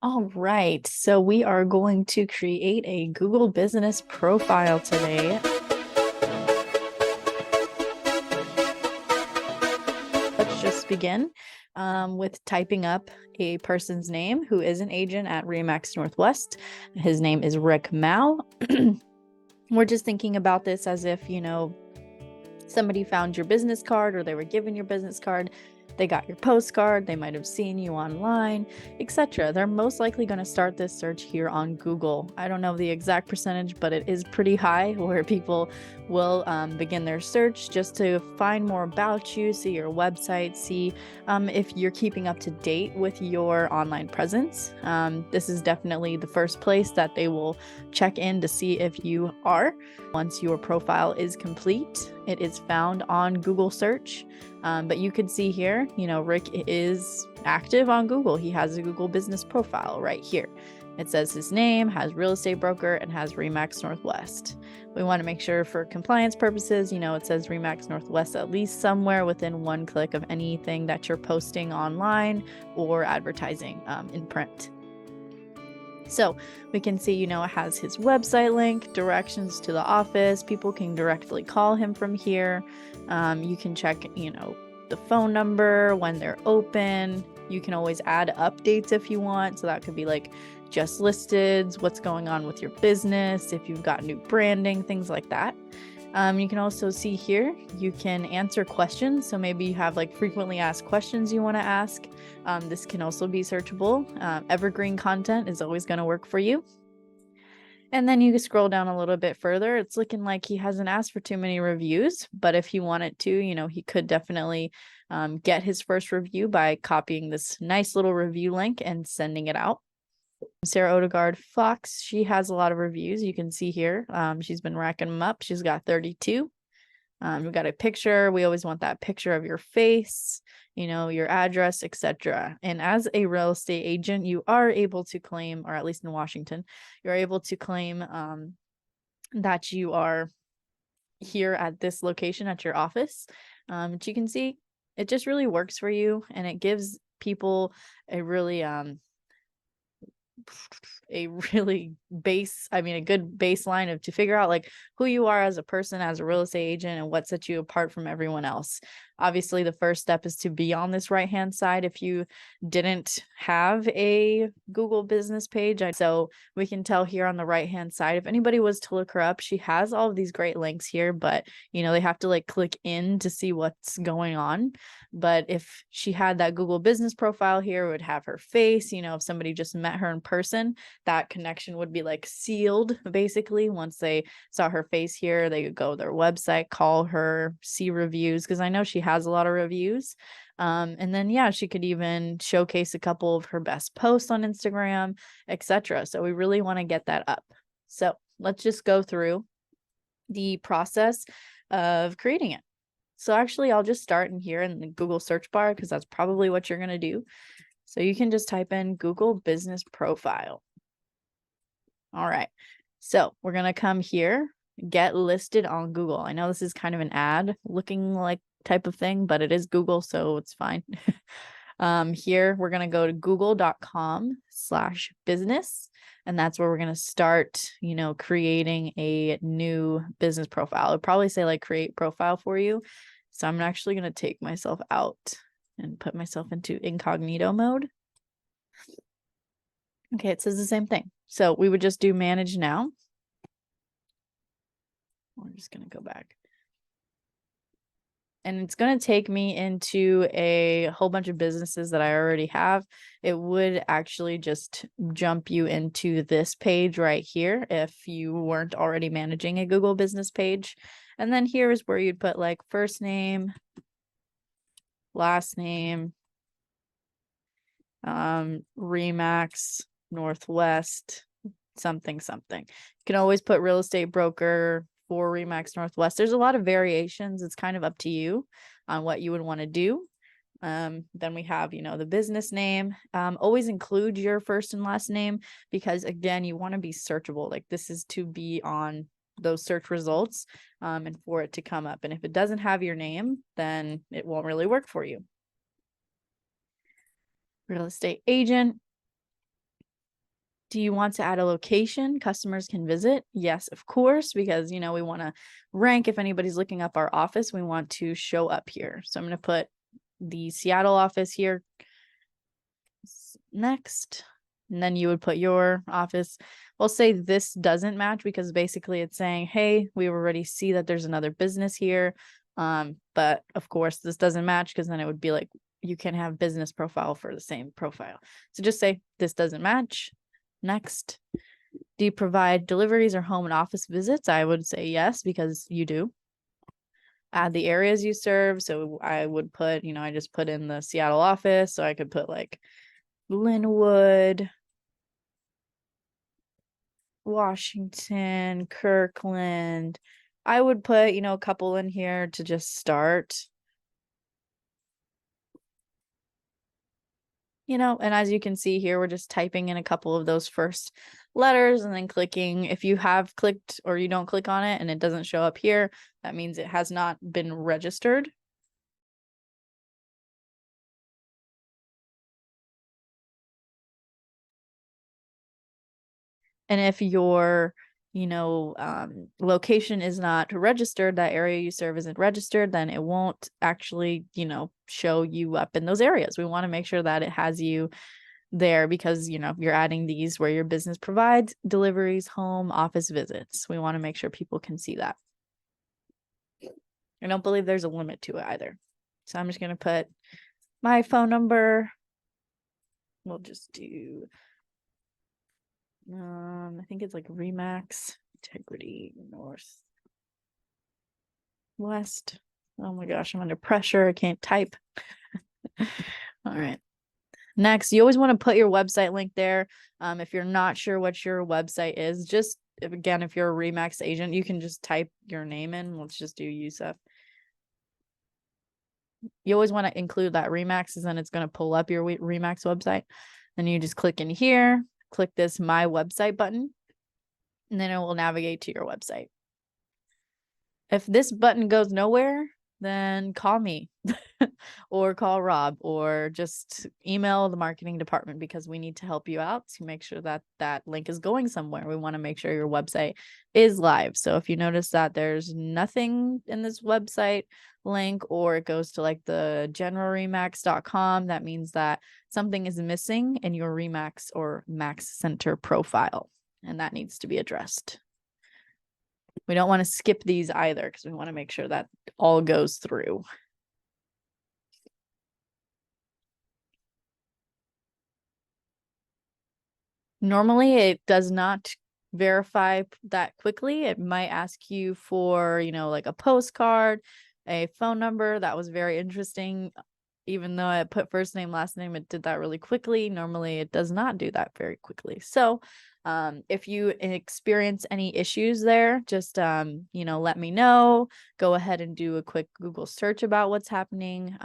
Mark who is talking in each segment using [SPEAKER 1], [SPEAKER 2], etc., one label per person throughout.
[SPEAKER 1] All right, so we are going to create a Google business profile today. Let's just begin with typing up a person's name who is an agent at Remax Northwest. His name is Rick Mao. We're just thinking about this as if, somebody found your business card or they were given your business card. They got your postcard, they might have seen you online, etc. They're most likely going to start this search here on Google. I don't know the exact percentage, but it is pretty high where people will begin their search just to find more about you, see your website, see if you're keeping up to date with your online presence. This is definitely the first place that they will check in to see if you are. Once your profile is complete, it is found on Google search. But you could see here, Rick is active on Google. He has a Google business profile right here. It says his name, has real estate broker, and has Remax Northwest. We want to make sure for compliance purposes, it says Remax Northwest at least somewhere within one click of anything that you're posting online or advertising in print. So we can see, it has his website link, directions to the office. People can directly call him from here. You can check, the phone number, when they're open. You can always add updates if you want. So that could be like just listed, what's going on with your business, if you've got new branding, things like that. You can also see here, you can answer questions. So maybe you have like frequently asked questions you want to ask. This can also be searchable. Evergreen content is always going to work for you. And then you can scroll down a little bit further. It's looking like he hasn't asked for too many reviews, but if he wanted to, he could definitely get his first review by copying this nice little review link and sending it out. Sarah Odegaard Fox, she has a lot of reviews. You can see here, she's been racking them up. She's got 32. We've got a picture. We always want that picture of your face, your address, etc. And as a real estate agent, you are able to claim, or at least in Washington, you're able to claim that you are here at this location at your office. But you can see it just really works for you, and it gives people a really a good baseline of to figure out like who you are as a person, as a real estate agent, and what sets you apart from everyone else. Obviously, the first step is to be on this right hand side if you didn't have a Google business page. So we can tell here on the right hand side, if anybody was to look her up, she has all of these great links here, but they have to like click in to see what's going on. But if she had that Google business profile here, it would have her face. If somebody just met her in person, that connection would be like sealed basically. Once they saw her face here, they could go to their website, call her, see reviews, because I know she has a lot of reviews. And then, yeah, she could even showcase a couple of her best posts on Instagram, etc. So we really want to get that up. So let's just go through the process of creating it. So actually, I'll just start in here in the Google search bar because that's probably what you're going to do. So you can just type in Google business profile. All right. So we're going to come here, get listed on Google. I know this is kind of an ad looking like type of thing, but it is Google, so it's fine. Here, we're going to go to google.com/business. And that's where we're going to start, creating a new business profile. It'll probably say like create profile for you. So I'm actually going to take myself out and put myself into incognito mode. Okay, it says the same thing. So we would just do manage now. We're just going to go back. And it's going to take me into a whole bunch of businesses that I already have. It would actually just jump you into this page right here if you weren't already managing a Google business page. And then here is where you'd put like first name, last name, Remax Northwest, something. You can always put real estate broker for Remax Northwest. There's a lot of variations. It's kind of up to you on what you would want to do. Then we have, the business name. Always include your first and last name because again, you want to be searchable. Like this is to be on those search results and for it to come up. And if it doesn't have your name, then it won't really work for you. Real estate agent. Do you want to add a location customers can visit? Yes, of course, because, we want to rank. If anybody's looking up our office, we want to show up here. So I'm going to put the Seattle office here next, and then you would put your office. We'll say this doesn't match because basically it's saying, hey, we already see that there's another business here. But of course this doesn't match, because then it would be like, you can have business profile for the same profile. So just say this doesn't match. Next. Do you provide deliveries or home and office visits? I would say yes, because you do. Add the areas you serve. So I would put, I just put in the Seattle office. So I could put like Linwood, Washington, Kirkland. I would put, a couple in here to just start. And as you can see here, we're just typing in a couple of those first letters and then clicking. If you have clicked or you don't click on it and it doesn't show up here, that means it has not been registered. And if your, location is not registered, that area you serve isn't registered, then it won't actually, show you up in those areas. We want to make sure that it has you there because, you're adding these where your business provides deliveries, home, office visits. We want to make sure people can see that. I don't believe there's a limit to it either. So I'm just going to put my phone number. We'll just do, I think it's like Remax Integrity Northwest. Oh my gosh, I'm under pressure. I can't type. All right. Next, you always want to put your website link there. If you're not sure what your website is, just again, if you're a Remax agent, you can just type your name in. Let's just do Yusuf. You always want to include that Remax, and then it's going to pull up your Remax website. Then you just click in here, click this My Website button, and then it will navigate to your website. If this button goes nowhere, then call me or call Rob, or just email the marketing department, because we need to help you out to make sure that that link is going somewhere. We want to make sure your website is live. So if you notice that there's nothing in this website link, or it goes to like the generalremax.com, that means that something is missing in your Remax or Max Center profile, and that needs to be addressed. We don't want to skip these either, because we want to make sure that all goes through. Normally, it does not verify that quickly. It might ask you for, like a postcard, a phone number. That was very interesting. Even though I put first name, last name, it did that really quickly. Normally, it does not do that very quickly. So if you experience any issues there, just, let me know. Go ahead and do a quick Google search about what's happening.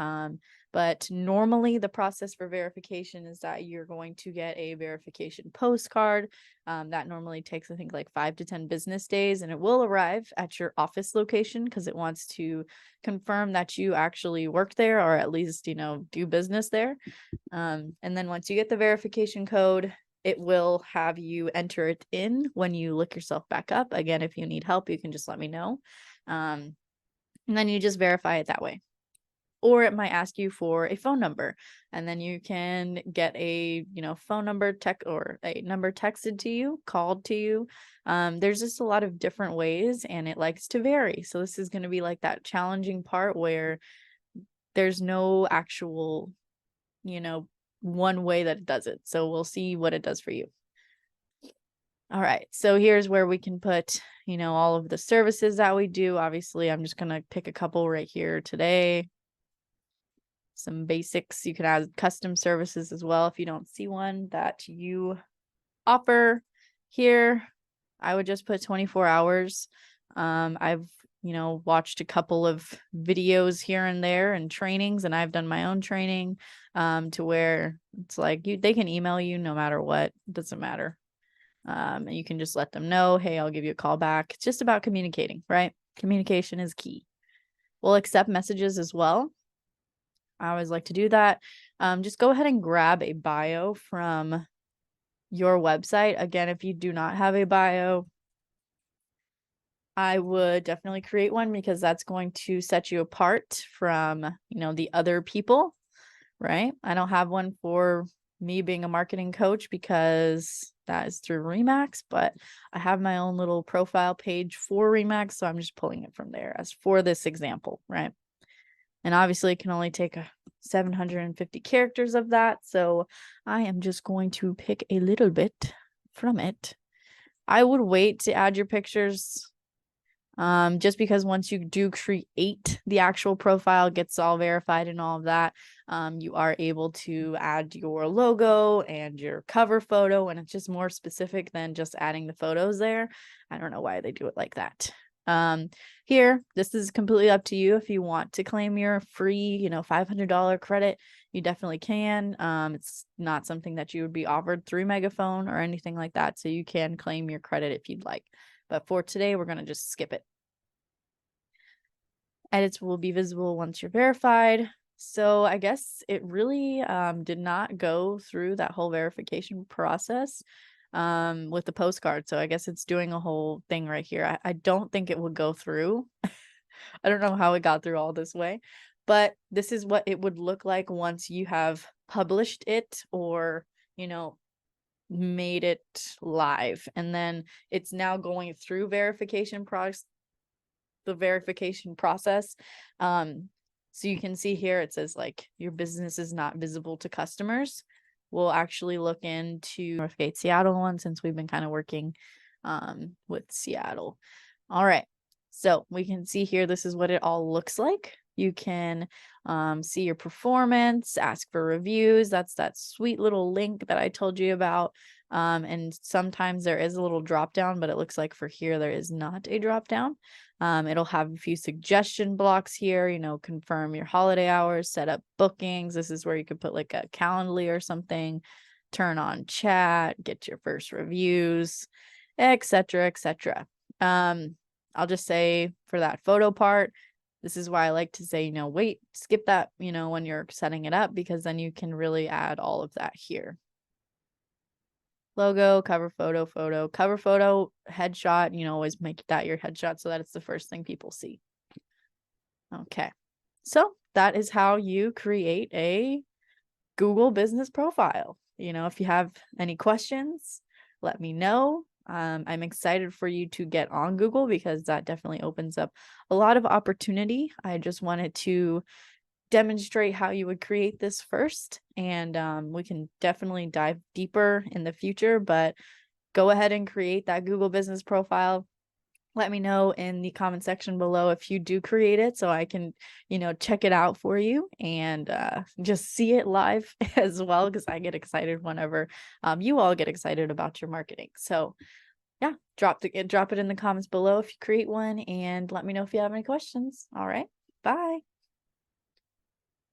[SPEAKER 1] But normally the process for verification is that you're going to get a verification postcard. That normally takes, I think, like 5 to 10 business days, and it will arrive at your office location because it wants to confirm that you actually work there, or at least, do business there. And then once you get the verification code, it will have you enter it in when you look yourself back up. Again, if you need help, you can just let me know. And then you just verify it that way. Or it might ask you for a phone number, and then you can get a, phone number or a number texted to you, called to you. There's just a lot of different ways, and it likes to vary. So this is going to be like that challenging part where there's no actual, one way that it does it. So we'll see what it does for you. All right. So here's where we can put, all of the services that we do. Obviously, I'm just going to pick a couple right here today. Some basics. You can add custom services as well if you don't see one that you offer here. I would just put 24 hours. I've, watched a couple of videos here and there and trainings, and I've done my own training to where it's like they can email you no matter what. It doesn't matter. And you can just let them know, hey, I'll give you a call back. It's just about communicating, right? Communication is key. We'll accept messages as well. I always like to do that. Just go ahead and grab a bio from your website. Again, if you do not have a bio, I would definitely create one, because that's going to set you apart from, the other people, right? I don't have one for me being a marketing coach because that is through Remax, but I have my own little profile page for Remax, so I'm just pulling it from there as for this example, right? And obviously it can only take 750 characters of that, so I am just going to pick a little bit from it. I would wait to add your pictures, just because once you do create the actual profile, gets all verified and all of that, you are able to add your logo and your cover photo, and it's just more specific than just adding the photos there. I don't know why they do it like that. Here, this is completely up to you. If you want to claim your free, $500 credit, you definitely can. It's not something that you would be offered through Megaphone or anything like that, so you can claim your credit if you'd like. But for today, we're going to just skip it. Edits will be visible once you're verified. So I guess it really did not go through that whole verification process with the postcard. So I guess it's doing a whole thing right here. I don't think it would go through. I don't know how it got through all this way, but this is what it would look like once you have published it, or, made it live. And then it's now going through the verification process. So you can see here, it says like your business is not visible to customers. We'll actually look into Northgate Seattle one, since we've been kind of working with Seattle. All right, so we can see here, this is what it all looks like. You can see your performance, ask for reviews. That's that sweet little link that I told you about. And sometimes there is a little drop down, but it looks like for here there is not a drop down. It'll have a few suggestion blocks here, confirm your holiday hours, set up bookings. This is where you could put like a Calendly or something, turn on chat, get your first reviews, etc., etc. I'll just say for that photo part, this is why I like to say, wait, skip that, when you're setting it up, because then you can really add all of that here. Logo, cover photo, headshot, always make that your headshot so that it's the first thing people see. Okay, so that is how you create a Google business profile. If you have any questions, let me know. I'm excited for you to get on Google, because that definitely opens up a lot of opportunity. I just wanted to demonstrate how you would create this first, and we can definitely dive deeper in the future, but go ahead and create that Google business profile. Let me know in the comment section below if you do create it, so I can, check it out for you and just see it live as well, because I get excited whenever you all get excited about your marketing. So yeah, drop it in the comments below if you create one, and let me know if you have any questions. All right, bye.